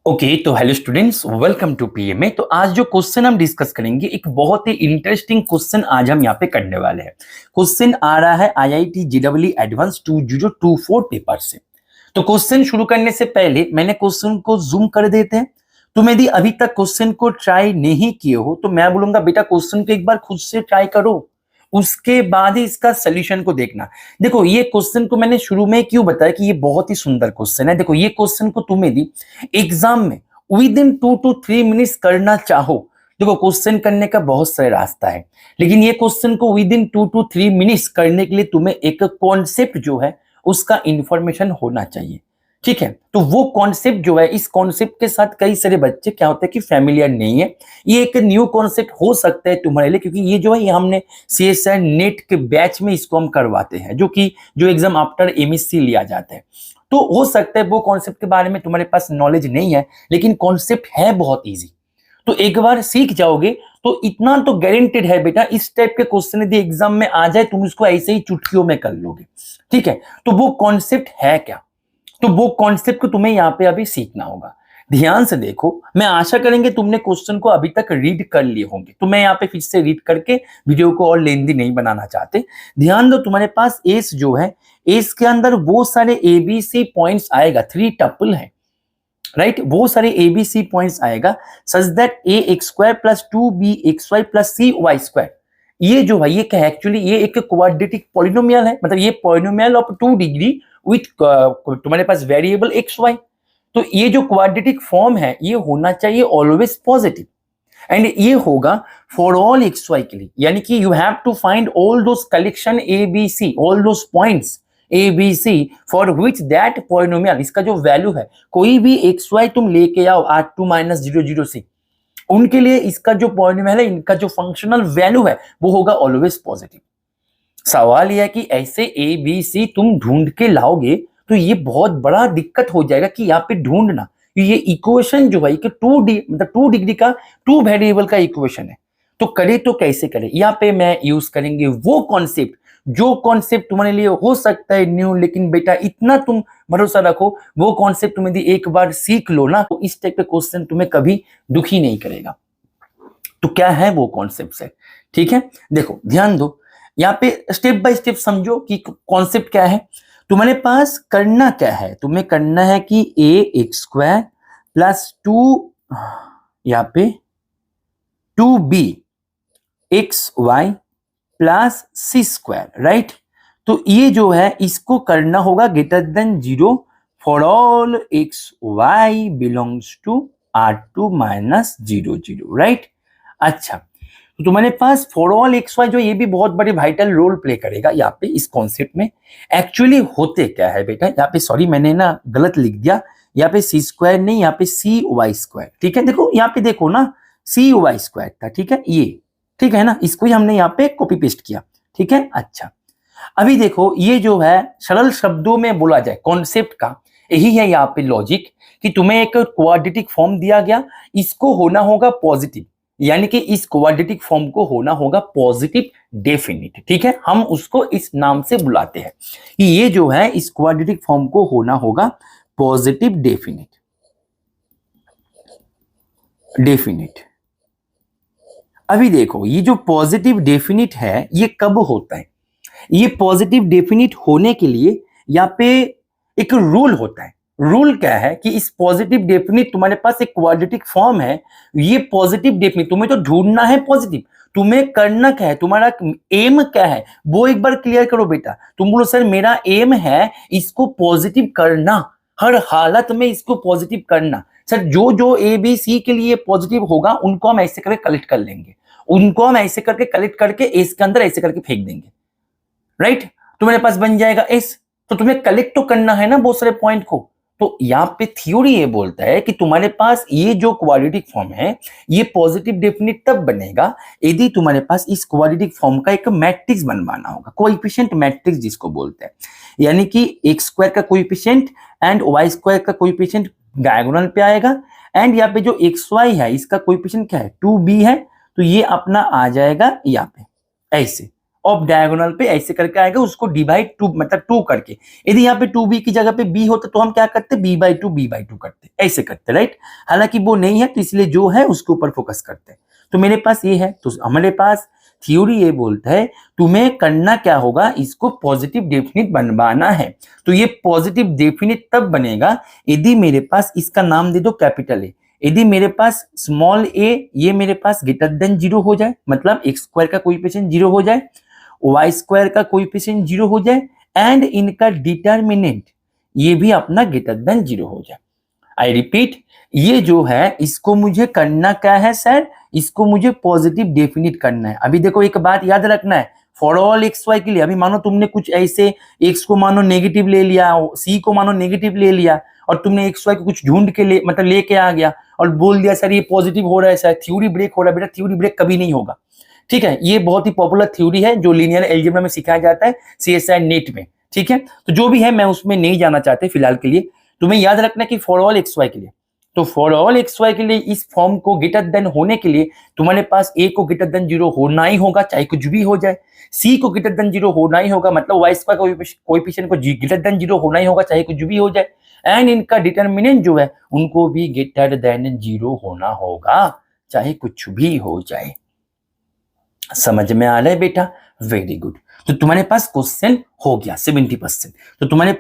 Okay तो hello students, welcome to PMA. तो आज जो क्वेश्चन हम डिस्कस करेंगे, एक बहुत ही इंटरेस्टिंग क्वेश्चन आज हम यहाँ पे करने वाले हैं। क्वेश्चन आ रहा है आईआईटी जेईई एडवांस 2024 पेपर से। तो क्वेश्चन शुरू करने से पहले मैंने क्वेश्चन को जूम कर देते हैं। तुम यदि अभी तक क्वेश्चन को ट्राई नहीं किए हो तो मैं बोलूंगा बेटा क्वेश्चन को एक बार खुद से ट्राई करो, उसके बाद ही इसका सोल्यूशन को देखना। देखो ये क्वेश्चन को मैंने शुरू में क्यों बताया कि ये बहुत ही सुंदर क्वेश्चन है। देखो ये क्वेश्चन को तुम यदि एग्जाम में विद इन 2 to 3 मिनट्स करना चाहो, देखो क्वेश्चन करने का बहुत सारे रास्ता है, लेकिन ये क्वेश्चन को विद इन 2 to 3 मिनट्स करने के लिए तुम्हें एक कॉन्सेप्ट जो है उसका इंफॉर्मेशन होना चाहिए। ठीक है, तो वो कॉन्सेप्ट जो है, इस कॉन्सेप्ट के साथ कई सारे बच्चे क्या होता है कि फैमिलियर नहीं है। ये एक न्यू कॉन्सेप्ट हो सकता है तुम्हारे लिए, क्योंकि ये जो है ये हमने सीएसआई नेट के बैच में इसको हम करवाते हैं, जो एग्जाम आफ्टर एमएससी लिया जाता है। तो हो सकता है वो कॉन्सेप्ट के बारे में तुम्हारे पास नॉलेज नहीं है, लेकिन कॉन्सेप्ट है बहुत ईजी। तो एक बार सीख जाओगे तो इतना तो गारंटेड है बेटा, इस टाइप के क्वेश्चन यदि एग्जाम में आ जाए तुम इसको ऐसे ही चुटकियों में कर लोगे। ठीक है, तो वो कॉन्सेप्ट है क्या, तो वो कॉन्सेप्ट को तुम्हें यहाँ पे अभी सीखना होगा। ध्यान से देखो, मैं आशा करेंगे तुमने क्वेश्चन को अभी तक रीड कर लिए होंगे, तो मैं यहाँ पे फिर से रीड करके वीडियो को और लेंदी नहीं बनाना चाहते। ध्यान दो, तुम्हारे पास एस जो है, एस के अंदर वो सारे एबीसी पॉइंट्स आएगा, 3 टपल है, राइट। वो सारे एबीसी पॉइंट्स आएगा such that A x square plus 2b(xy) plus cy²। ये जो है ये क्या है, एक्चुअली ये एक क्वाड्रेटिक पॉलिनोमियल है, मतलब ये पॉलिनोमियल ऑफ 2 डिग्री विथ तुम्हारे पास वेरिएबल एक्स वाई। तो ये जो क्वाड्रेटिक फॉर्म है ये होना चाहिए ऑलवेज पॉजिटिव, एंड ये होगा फॉर ऑल एक्स वाई के लिए, यानी कि you have to find all those collection a b c, all those points a b c for which that polynomial, इसका जो वैल्यू है, कोई भी एक्स वाई तुम लेके आओ r2 - 0 0 उनके लिए इसका जो पॉलिनोमियल है, इनका जो फंक्शनल वैल्यू है वो होगा ऑलवेज पॉजिटिव। सवाल यह है कि ऐसे ए बी सी तुम ढूंढ के लाओगे तो ये बहुत बड़ा दिक्कत हो जाएगा कि यहाँ पे ढूंढना। ये इक्वेशन जो है कि 2 डिग्री का 2 वेरिएबल का इक्वेशन है, तो करे तो कैसे करें। यहाँ पे मैं यूज करेंगे वो कॉन्सेप्ट, जो कॉन्सेप्ट तुम्हारे लिए हो सकता है न्यू, लेकिन बेटा इतना तुम भरोसा रखो, वो कॉन्सेप्ट तुम यदि एक बार सीख लो ना तो इस टाइप के क्वेश्चन तुम्हें कभी दुखी नहीं करेगा। तो क्या है वो कॉन्सेप्ट है, ठीक है। देखो ध्यान दो, यहाँ पे स्टेप बाय स्टेप समझो कि कॉन्सेप्ट क्या है। तुम्हारे पास करना क्या है, तुम्हें करना है कि ए एक्स स्क्वायर प्लस 2 यहाँ पे 2b(xy) प्लस c², राइट। तो ये जो है इसको करना होगा greater than 0 for all x y belongs to r2 - 0 0, right. अच्छा, तो तुम्हारे पास फॉर ऑल एक्स वाई जो ये भी बहुत बड़ी वाइटल रोल प्ले करेगा यहाँ पे इस कॉन्सेप्ट में। एक्चुअली होते क्या है बेटा, यहाँ पे सॉरी मैंने ना गलत लिख दिया, यहाँ पे c² नहीं, यहाँ पे cy², ठीक है। देखो यहाँ पे देखो ना, cy² था, ठीक है, ये ठीक है ना, इसको ही हमने यहाँ पे कॉपी पेस्ट किया, ठीक है। अच्छा, अभी देखो ये जो है सरल शब्दों में बोला जाए कॉन्सेप्ट का, यही है यहाँ पे लॉजिक कि तुम्हें एक क्वाड्रेटिक फॉर्म दिया गया, इसको होना होगा पॉजिटिव, यानी कि इस क्वाड्रेटिक फॉर्म को होना होगा पॉजिटिव डेफिनिट, ठीक है। हम उसको इस नाम से बुलाते हैं कि ये जो है इस क्वाड्रेटिक फॉर्म को होना होगा पॉजिटिव डेफिनिट। अभी देखो ये जो पॉजिटिव डेफिनिट है ये कब होता है, ये पॉजिटिव डेफिनिट होने के लिए यहाँ पे एक रूल होता है। रूल क्या है कि इस पॉजिटिव डेफिनिट, तुम्हारे पास एक क्वाड्रेटिक फॉर्म है, ये पॉजिटिव डेफिनिट तुम्हें तो ढूंढना है पॉजिटिव, तुम्हें करना क्या है, तुम्हारा एम क्या है वो एक बार क्लियर करो बेटा। तुम बोलो सर मेरा एम है इसको पॉजिटिव करना, हर हालत में इसको पॉजिटिव करना। सर जो जो ए बी सी के लिए पॉजिटिव होगा उनको हम ऐसे करके कलेक्ट कर लेंगे, उनको हम ऐसे करके कलेक्ट करके एस के अंदर ऐसे करके फेंक देंगे, राइट। तुम्हारे पास बन जाएगा एस, तो तुम्हें कलेक्ट तो करना है ना बहुत सारे पॉइंट को। तो यहाँ पे थ्योरी ये बोलता है कि तुम्हारे पास ये जो क्वाड्रेटिक फॉर्म है ये पॉजिटिव डेफिनिट तब बनेगा यदि तुम्हारे पास इस क्वाड्रेटिक फॉर्म का एक मैट्रिक्स बनवाना होगा, कोएफिशिएंट मैट्रिक्स जिसको बोलते हैं, यानी कि x² का कोएफिशिएंट एंड y² का कोएफिशिएंट डायगोनल पे आएगा, एंड यहाँ पे जो xy है इसका कोएफिशिएंट क्या है 2b है, तो ये अपना आ जाएगा यहाँ पे ऐसे, ऑफ डायगोनल पे ऐसे करके आएगा, उसको डिवाइड टू मतलब 2 करके। यदि यहाँ पे 2b की जगह पे b होता तो हम क्या करते, b/2 करते, ऐसे करते, राइट। हालांकि वो नहीं है तो इसलिए जो है उसके ऊपर फोकस करते हैं। तो मेरे पास ये है, तो हमारे पास थ्योरी ये बोलता है तुम्हें करना क्या होगा, इसको पॉजिटिव डेफिनिट बनवाना है। तो ये पॉजिटिव डेफिनिट तब बनेगा यदि मेरे पास, इसका नाम दे दो कैपिटल ए, यदि मेरे पास स्मॉल ए ये मेरे पास ग्रेटर देन 0 हो जाए, मतलब एक्स स्क्वायर का कोएफिशिएंट 0 हो जाए, वाई स्क्वायर का कोएफिशिएंट 0 हो जाए, एंड इनका डिटरमिनेंट ये भी अपना ग्रेटर देन 0 हो जाए। आई रिपीट, ये जो है इसको मुझे करना क्या है सर, इसको मुझे पॉजिटिव डेफिनिट करना है। अभी देखो एक बात याद रखना है, फॉर ऑल एक्स वाई के लिए, अभी मानो तुमने कुछ ऐसे एक्स को मानो नेगेटिव ले लिया, सी को मानो नेगेटिव ले लिया, और तुमने एक्स वाई को कुछ ढूंढ के ले मतलब लेके आ गया और बोल दिया सर ये पॉजिटिव हो रहा है, सर थ्योरी ब्रेक हो रहा है। बेटा थ्योरी ब्रेक कभी नहीं होगा, ठीक है। ये बहुत ही पॉपुलर थ्योरी है जो लीनियर अलजेब्रा में सिखाया जाता है CSI नेट में, ठीक है। तो जो भी है मैं उसमें नहीं जाना चाहते फिलहाल के लिए। तुम्हें याद रखना कि फॉर ऑल एक्स वाई के लिए, तो फॉर ऑल एक्स वाई के लिए इस फॉर्म को ग्रेटर देन होने के लिए तुम्हारे पास ए को ग्रेटर देन 0 होना ही होगा, चाहे कुछ भी हो जाए। सी को ग्रेटर देन 0 होना ही होगा, मतलब वाई स्क्वायर कोएफिशिएंट को ग्रेटर देन 0 होना ही होगा, चाहे कुछ भी हो जाए। एंड इनका डिटरमिनेंट जो है उनको भी ग्रेटर देन 0 होना होगा, चाहे कुछ भी हो जाए। समझ में आ रहा है बेटा? Very good. तो तुम्हारे पास क्वेश्चन हो गया 70%। तो तुम्हारे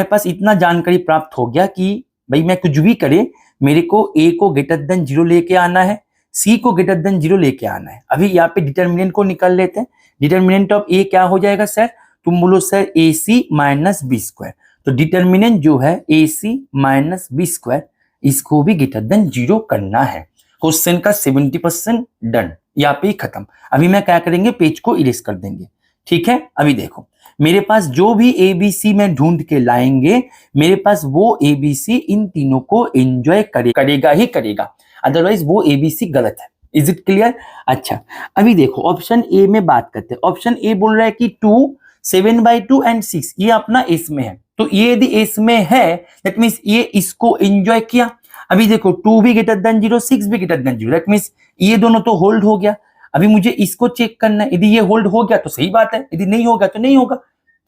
पास इतना जानकारी प्राप्त हो गया कि भाई मैं कुछ भी करे मेरे को ए को ग्रेटर देन 0 लेके आना है, सी को ग्रेटर देन 0 लेके आना है। अभी यहाँ पे डिटरमिनेंट को निकाल लेते हैं। डिटरमिनेंट ऑफ ए क्या हो जाएगा सर? तुम बोलो sir AC minus B square. तो डिटरमिनेंट जो है AC माइनस बी स्क्वायर, इसको भी ग्रेटर देन 0 करना है। क्वेश्चन का 70% डन, यहाँ पे ही खत्म। अभी मैं क्या करेंगे, पेज को इरेज कर देंगे, ठीक है। अभी देखो मेरे पास जो भी ABC में ढूंढ के लाएंगे, मेरे पास वो ABC इन तीनों को एंजॉय करेगा ही करेगा, अदरवाइज वो ABC गलत है। Is it clear? अच्छा अभी देखो ऑप्शन ए में बात करते हैं। ऑप्शन ए बोल रहा है कि 2, 7/2 एंड 6 ये अपना एस में है। तो ये यदि एस में है दैट मीन्स ये इसको एंजॉय किया। अभी देखो 2 भी ग्रेटर देन 0, 6 भी ग्रेटर देन 0, दैट मीन्स ये दोनों तो होल्ड हो गया। अभी मुझे इसको चेक करना है, यदि ये होल्ड हो गया तो सही बात है, यदि नहीं होगा तो नहीं होगा,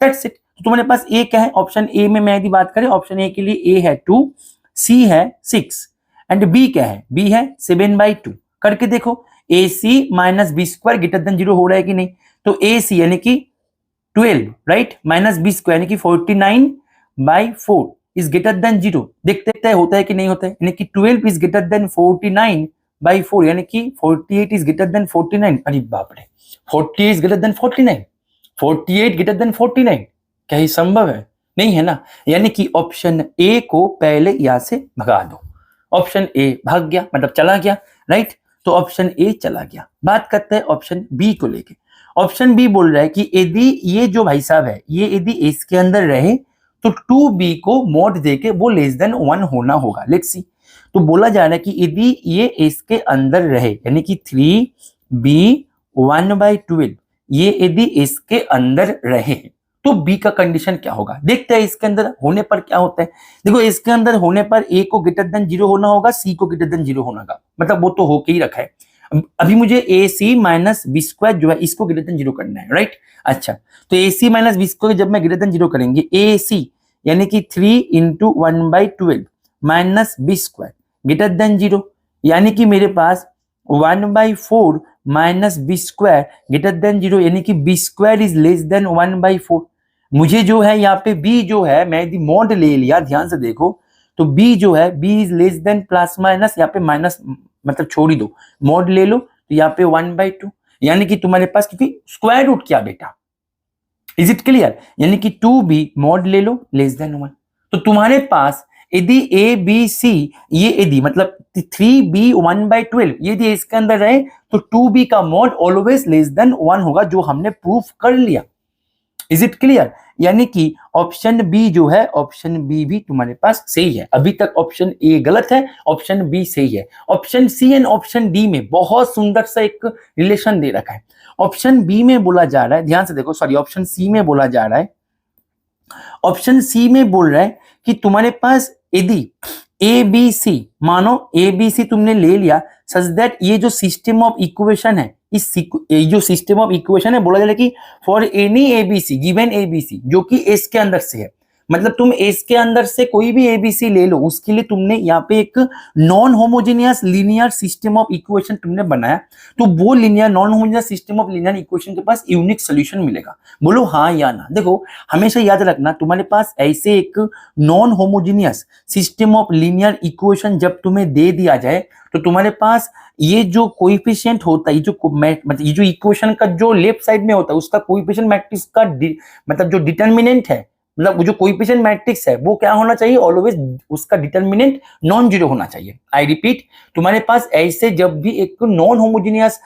दैट्स इट। तो तुम्हारे पास ए क्या है? ऑप्शन ए में मैं यदि बात करें, ऑप्शन ए के लिए ए है 2, सी है 6 एंड बी क्या है? बी है 7/2। करके देखो AC minus B square greater than 0 हो रहा है कि नहीं? तो AC यानी कि 12 राइट, माइनस बी स्क्वायर यानी कि 49/4 इज ग्रेटर देन 0। देखते देखते होता है कि नहीं होता है, यानी कि 12 इज ग्रेटर देन 49/4 यानी कि 48 इज ग्रेटर देन 49। अरे बाप रे, 48 is greater then 49, 48 greater than 49, क्या ये संभव है? नहीं है ना। यानी कि ऑप्शन ए को पहले यहां से भगा दो। ऑप्शन ए भाग गया, मतलब चला गया, राइट। तो ऑप्शन ए चला गया। बात करते हैं ऑप्शन बी को लेके। ऑप्शन बी बोल रहा है कि यदि ये जो भाई साहब है ये यदि एस के अंदर रहे तो 2b को मॉड देके वो लेस देन 1 होना होगा। Let's see. तो बोला जा रहा है कि यदि ये एस के अंदर रहे यानी कि 3b 1/12 ये यदि एस के अंदर रहे तो बी का कंडीशन क्या होगा? देखते हैं इसके अंदर होने पर क्या होता है। देखो इसके अंदर होने पर ए को ग्रेटर देन 0 होना होगा, सी को ग्रेटर देन 0 होना होगा, मतलब वो तो होके ही रखा है। अभी मुझे AC माइनस बी स्क्वायर जो है इसको ग्रेटर देन 0 करना है, राइट। अच्छा तो AC माइनस बी स्क्वायर जब मैं ग्रेटर देन 0 करेंगे, AC यानी कि 3 × 1/12 minus B square greater than 0, यानी कि मेरे पास 1/4 minus B square greater than 0 यानी कि b square is less than 1/4। मुझे जो है यहाँ पे b जो है मैं यदि मॉड ले लिया, ध्यान से देखो तो b जो है b is less then plus minus, यहाँ पे माइनस मतलब छोड़ ही दो, मॉड ले लो तो यहाँ पे 1/2 यानी कि तुम्हारे पास क्योंकि स्क्वायर रूट क्या बेटा, इज इट क्लियर? यानी कि 2b मॉड ले लो लेस देन 1। तो तुम्हारे पास यदि a b c ये यदि मतलब 3b 1/12 यदि इसके अंदर रहे तो 2b का मॉड ऑलवेज लेस देन 1 होगा, जो हमने प्रूफ कर लिया। Is it clear? यानी कि ऑप्शन बी जो है, ऑप्शन बी भी तुम्हारे पास सही है। अभी तक ऑप्शन ए गलत है, ऑप्शन बी सही है। Option C and option D में बहुत सुंदर सा एक रिलेशन दे रखा है। ऑप्शन बी में बोला जा रहा है, ध्यान से देखो, सॉरी ऑप्शन सी में बोला जा रहा है, ऑप्शन सी में बोल रहा है कि तुम्हारे पास यदि ए बी सी, मानो ए बी सी तुमने ले लिया सच दैट ये जो सिस्टम ऑफ इक्वेशन है, ये जो सिस्टम ऑफ इक्वेशन है बोला जाता है कि for any ABC given ABC जो कि एस के अंदर से है, मतलब तुम एस के अंदर से कोई भी एबीसी ले लो, उसके लिए तुमने यहाँ पे एक non homogeneous linear system of equation तुमने बनाया, तो वो linear non homogeneous system of linear equation के पास यूनिक सोल्यूशन मिलेगा। बोलो हाँ या ना। देखो हमेशा याद रखना, तुम्हारे पास ऐसे एक non homogeneous system of linear equation जब तुम्हें दे दिया जाए, तो तुम्हारे पास ये जो कोएफिशिएंट होता है, मतलब ये जो इक्वेशन का जो लेफ्ट साइड में होता है उसका कोएफिशिएंट मैट्रिक्स का मतलब जो डिटरमिनेंट है, मतलब वो जो कोएफिशिएंट मैट्रिक्स है वो क्या होना चाहिए, ऑलवेज उसका डिटरमिनेंट नॉन जीरो होना चाहिए। आई रिपीट, तुम्हारे पास ऐसे जब भी एक non homogeneous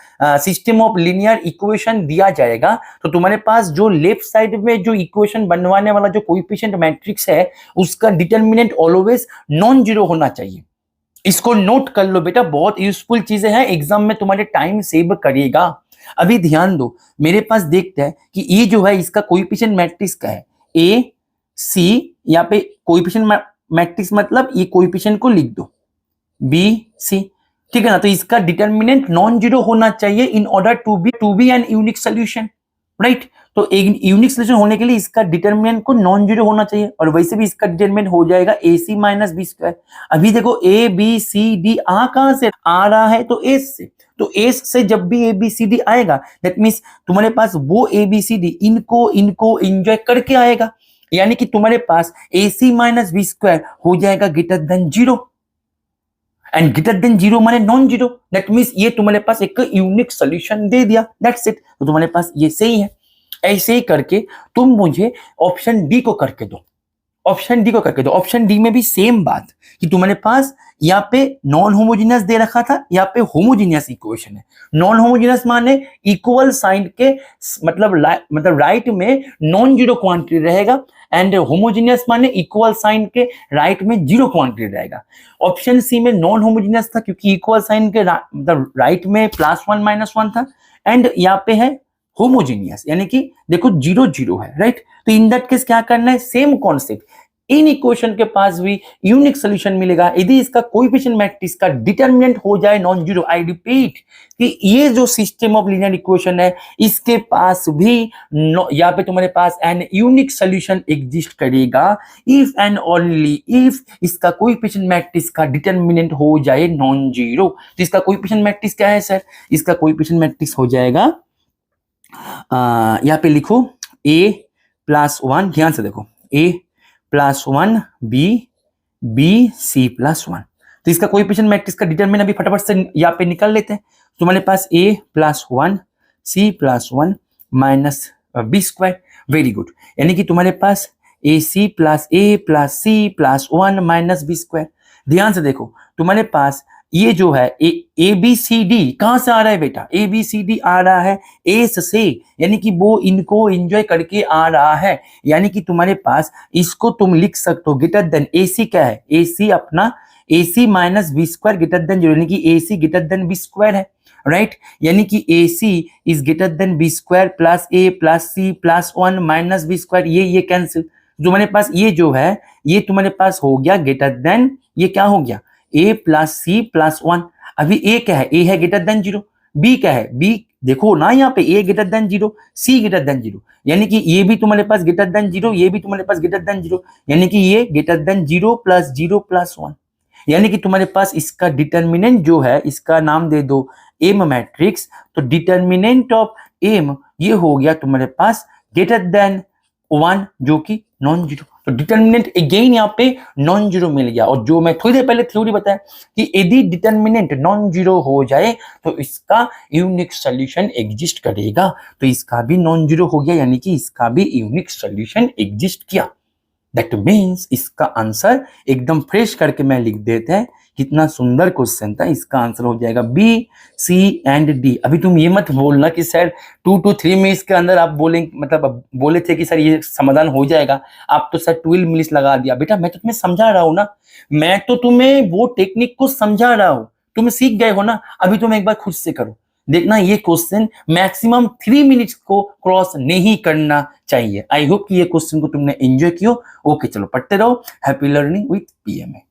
system of linear equation दिया जाएगा, तो तुम्हारे पास जो लेफ्ट साइड में जो इक्वेशन बनवाने वाला जो कोएफिशिएंट मैट्रिक्स है उसका डिटरमिनेंट ऑलवेज नॉन जीरो होना चाहिए। इसको नोट कर लो बेटा, बहुत यूजफुल चीजें हैं, एग्जाम में तुम्हारे टाइम सेव करेगा। अभी ध्यान दो, मेरे पास देखते हैं कि ये जो है इसका कोएफिशिएंट मैट्रिक्स का है ए सी, यहाँ पे कोएफिशिएंट मैट्रिक्स मतलब ये कोएफिशिएंट को लिख दो बी सी, ठीक है ना। तो इसका डिटरमिनेंट नॉन जीरो होना चाहिए in order to be an unique solution, right. तो एक यूनिक सोल्यूशन होने के लिए इसका डिटरमिनेंट को नॉन जीरो होना चाहिए, और वैसे भी इसका डिटरमिनेंट हो जाएगा ए सी माइनस बी स्क्वायर। अभी देखो ए बी सी डी आ कहां से आ रहा है, तो एस से, तो एस से जब भी ए बी सी डी आएगा दैट मीन्स तुम्हारे पास वो ए बी सी डी इनको एंजॉय करके आएगा, यानी कि तुम्हारे पास ए सी माइनस बी स्क्वायर हो जाएगा greater than zero, and greater than zero माने नॉन जीरो, दैट मीन्स ये तुम्हारे पास एक यूनिक सोल्यूशन दे दिया, दैट्स इट। तो तुम्हारे पास ये सही है। ऐसे ही करके तुम मुझे ऑप्शन डी को करके दो, ऑप्शन डी को करके दो। ऑप्शन डी में भी सेम बात कि तुम्हारे पास यहाँ पे नॉन होमोजेनियस दे रखा था, यहाँ पे होमोजेनियस इक्वेशन है। नॉन होमोजेनियस माने इक्वल साइन के मतलब राइट में नॉन जीरो क्वांटिटी रहेगा, एंड होमोजेनियस माने इक्वल साइन के राइट में जीरो क्वांटिटी रहेगा। ऑप्शन सी में नॉन होमोजेनियस था क्योंकि इक्वल साइन के मतलब राइट में +1 -1 था, एंड यहाँ पे है होमोजेनियस यानी कि देखो जीरो जीरो है, राइट। तो इन दैट केस क्या करना है, सेम कॉन्सेप्ट, इन इक्वेशन के पास भी यूनिक सोल्यूशन मिलेगा यदि इसका कोएफिशिएंट मैट्रिक्स का डिटरमिनेंट हो जाए नॉन जीरो। आई रिपीट कि ये जो सिस्टम ऑफ लीनियर इक्वेशन है इसके पास भी यहाँ पे तुम्हारे पास एन यूनिक सोल्यूशन एग्जिस्ट करेगा इफ एंड ओनली इफ इसका कोएफिशिएंट मैट्रिक्स का डिटरमिनेंट हो जाए नॉन जीरो। तो इसका कोएफिशिएंट मैट्रिक्स क्या है सर, इसका कोएफिशिएंट मैट्रिक्स हो जाएगा यहाँ पे लिखो a+1, ध्यान से देखो a+1 b c+1। तो इसका कोएफिशिएंट मैट्रिक्स का डिटरमिनेंट अभी फटाफट से यहाँ पे निकाल लेते हैं। तो हमारे पास a+1 c+1 minus B square, very good, यानी कि तुम्हारे पास ac + a + c+1 minus B square. ध्यान से देखो तुम्हारे पास ये जो है ए बी सी डी कहां से आ रहा है बेटा, ए बी सी डी आ रहा है एस से, यानी कि वो इनको एंजॉय करके आ रहा है, यानी कि तुम्हारे पास इसको तुम लिख सकते हो ग्रेटर देन ए सी क्या है, ए सी अपना A C minus B square greater than zero, यानी कि A C greater than B square है, राइट। यानी कि A C is greater than B square plus A plus C plus 1 minus B square, ये cancel. जो तुम्हारे पास ये जो है ये तुम्हारे पास हो गया ग्रेटर देन, ये क्या हो गया a + c+1। अभी a क्या है, a है ग्रेटर देन जीरो, b क्या है, b देखो ना यहाँ पे a greater than zero, c greater than zero, यानी कि ये भी तुम्हारे पास ग्रेटर देन जीरो, ये भी तुम्हारे पास ग्रेटर देन जीरो, यानी कि ये ग्रेटर देन 0 + 0 + 1, यानी कि तुम्हारे पास इसका डिटरमिनेंट जो है इसका नाम दे दो m मैट्रिक्स। तो डिटरमिनेंट ऑफ m ये हो गया तुम्हारे पास ग्रेटर देन 1 जो कि नॉन जीरो। तो डिटरमिनेंट अगेन यहाँ पे नॉन जीरो मिल गया, और जो मैं थोड़ी देर पहले थ्योरी बताया कि यदि डिटरमिनेंट नॉन जीरो हो जाए तो इसका यूनिक सोल्यूशन एग्जिस्ट करेगा। तो इसका भी नॉन जीरो हो गया, यानी कि इसका भी यूनिक सोल्यूशन एग्जिस्ट किया। दैट मीन्स इसका आंसर एकदम फ्रेश करके मैं लिख देते हैं, कितना सुंदर क्वेश्चन था। इसका आंसर हो जाएगा बी सी एंड डी। अभी तुम ये मत बोलना कि सर 2 to 3 मिनट्स के अंदर आप मतलब बोले थे कि सर ये समाधान हो जाएगा, आप तो सर 12 मिनट्स लगा दिया। बेटा मैं तो तुम्हें समझा रहा हूँ ना, मैं तो तुम्हें वो टेक्निक को समझा रहा हूँ, तुम सीख गए हो ना। अभी तुम एक बार खुद से करो, देखना ये क्वेश्चन मैक्सिमम 3 मिनट्स को क्रॉस नहीं करना चाहिए। आई होप कि ये क्वेश्चन को तुमने एंजॉय किया। ओके चलो पढ़ते रहो। Happy learning with PMA.